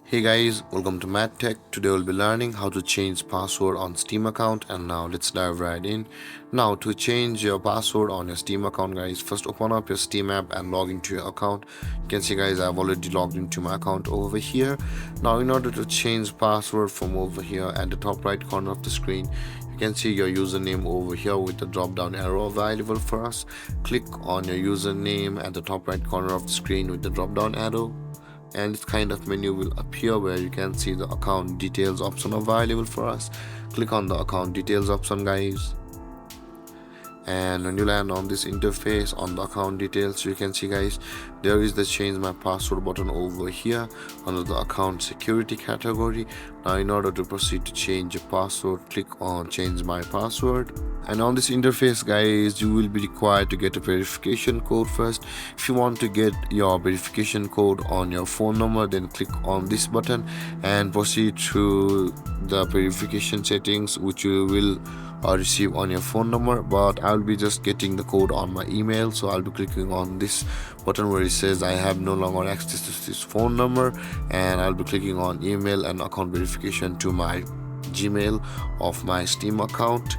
Hey guys, welcome to MadTech. Today we'll be learning how to change password on Steam account, and now let's dive right in. Now to change your password on your Steam account, guys, first open up your Steam app and log into your account. You can see, guys, I've already logged into my account over here. Now in order to change password from over here at the top right corner of the screen, you can see your username over here with the drop down arrow available for us. Click on your username at the top right corner of the screen with the drop down arrow, and this kind of menu will appear where you can see the account details option available for us. Click on the account details option, guys, and when you land on this interface on the account details, you can see, guys, there is the change my password button over here under the account security category. Now in order to proceed to change your password, click on change my password, and on this interface, guys, you will be required to get a verification code first. If you want to get your verification code on your phone number, then click on this button and proceed through the verification settings which you will receive on your phone number. But I'll be just getting the code on my email, so I'll be clicking on this button where it says I have no longer access to this phone number, and I'll be clicking on email and account verification to my Gmail of my Steam account,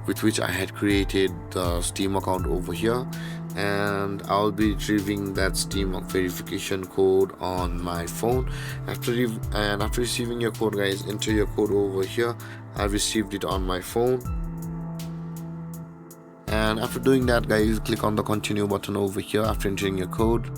with which I had created the Steam account over here, and I'll be retrieving that Steam verification code on my phone. After receiving your code, guys, enter your code over here. I've received it on my phone, and after doing that, guys, click on the continue button over here after entering your code.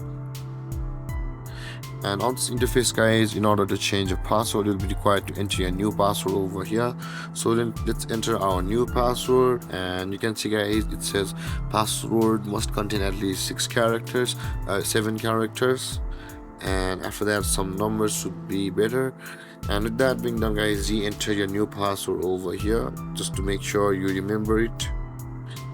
And on this interface, guys, in order to change your password, you'll be required to enter a new password over here. So then let's enter our new password, and you can see, guys, it says password must contain at least 7 characters, and after that some numbers should be better. And with that being done, guys, re-enter your new password over here just to make sure you remember it.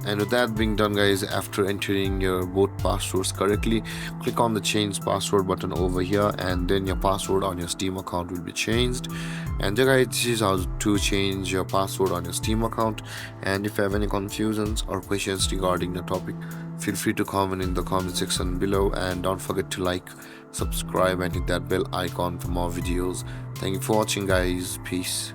And with that being done, guys, after entering your both passwords correctly, click on the change password button over here, and then your password on your Steam account will be changed. And there, guys, this is how to change your password on your Steam account. And if you have any confusions or questions regarding the topic, feel free to comment in the comment section below, and don't forget to like, subscribe, and hit that bell icon for more videos. Thank you for watching, guys. Peace.